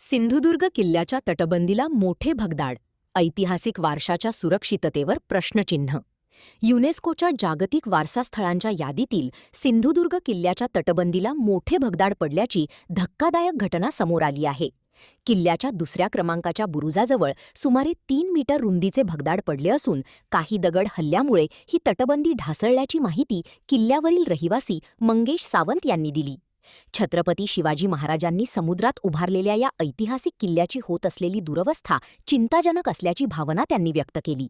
सिंधुदुर्ग किल्ल्याच्या तटबंदीला मोठे भगदाड, ऐतिहासिक वारशाच्या सुरक्षिततेवर प्रश्नचिन्ह. युनेस्कोच्या जागतिक वारसा स्थळांच्या यादीतील सिंधुदुर्ग किल्ल्याच्या तटबंदीला मोठे भगदाड पडल्याची धक्कादायक घटना समोर आली आहे. किल्ल्याच्या दुसऱ्या क्रमांकाच्या बुरुजाजवळ सुमारे 3 मीटर रुंदीचे भगदाड पडले असून काही दगड हल्ल्यामुळे ही तटबंदी ढासळल्याची माहिती किल्ल्यावरील रहिवासी मंगेश सावंत यांनी दिली. छत्रपती शिवाजी महाराजांनी समुद्रात उभारलेल्या या ऐतिहासिक किल्ल्याची होत असलेली दुरवस्था चिंताजनक असल्याची भावना त्यांनी व्यक्त केली.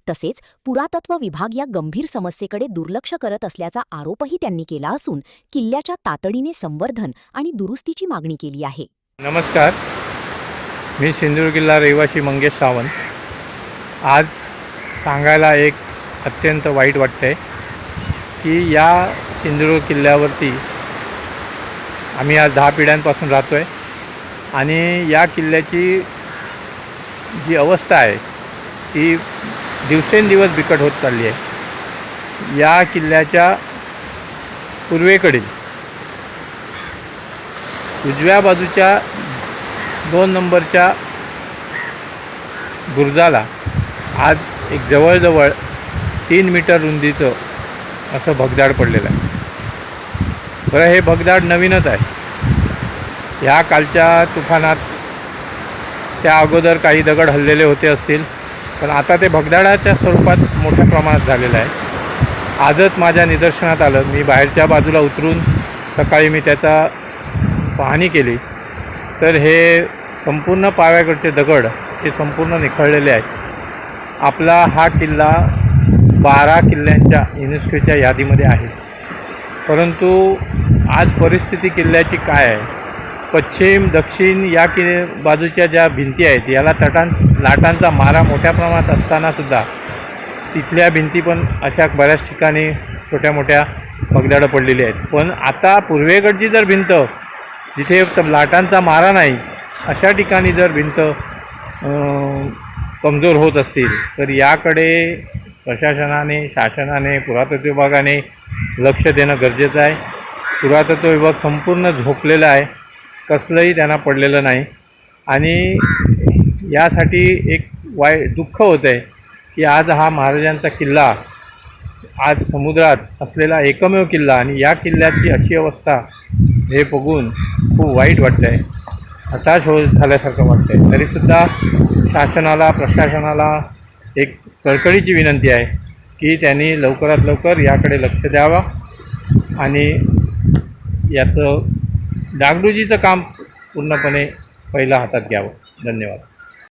तसेच पुरातत्व विभाग या गंभीर समस्येकडे दुर्लक्ष करत असल्याचा आरोपही त्यांनी केला असून किल्ल्याच्या तातडीने संवर्धन आणि दुरुस्तीची मागणी केली आहे. नमस्कार, मी सिंधुदुर्ग किल्ला रहिवासी मंगेश सावंत. आज सांगायला एक अत्यंत वाईट वाटतंय की या सिंधुदुर्ग किल्ल्यावरती आम्ही आज 10 पिढ्यांपासून राहतो आहे आणि या किल्ल्याची जी अवस्था आहे ती दिवसेंदिवस बिकट होत चालली आहे. या किल्ल्याच्या पूर्वेकडील उजव्या बाजूच्या 2 नंबरच्या बुरुजाला आज एक जवळजवळ 3 मीटर रुंदीचं असं भगदाड पडलेलं आहे. बरं, हे भगदाड नवीनच आहे. ह्या कालच्या तुफानात त्या अगोदर काही दगड हल्लेले होते असतील, पण आता ते भगदाडाच्या स्वरूपात मोठ्या प्रमाणात झालेलं आहे. आजच माझ्या निदर्शनात आलं. मी बाहेरच्या बाजूला उतरून सकाळी मी त्याचा पाहणी केली तर हे संपूर्ण पाव्याकडचे दगड हे संपूर्ण निखळलेले आहेत. आपला हा किल्ला 12 किल्ल्यांच्या युनेस्कोच्या यादीमध्ये आहे, परंतु आज परिस्थिती किल्ल्याची काय आहे? पश्चिम दक्षिण या बाजूच्या ज्या भिंती आहेत याला लाटांचा मारा मोठ्या प्रमाणात असतानासुद्धा तिथल्या भिंती पण अशा बऱ्याच ठिकाणी छोट्या मोठ्या भगदाडं पडलेली आहेत. पण आता पूर्वेकडची जर भिंत जिथे लाटांचा मारा नाही अशा ठिकाणी जर भिंत कमजोर होत असतील तर याकडे प्रशासनाने, शासनाने, पुरातत्व विभागाने लक्ष देणं गरजेचं आहे. पुरातत्व विभाग संपूर्ण झोपलेला आहे, कसलंही त्यांना पडलेलं नाही आणि यासाठी एक दुःख होतं आहे की आज हा महाराजांचा किल्ला, आज समुद्रात असलेला एकमेव किल्ला आणि या किल्ल्याची अशी अवस्था हे बघून खूप वाईट वाटतं आहे, हताश झाल्यासारखं वाटतं आहे. तरीसुद्धा शासनाला, प्रशासनाला एक कळकळीची विनंती आहे की त्यांनी लवकरात लवकर याकडे लक्ष द्यावं आणि याचं डागडुजीचं काम पूर्णपणे पहिलं हातात घ्यावं. धन्यवाद.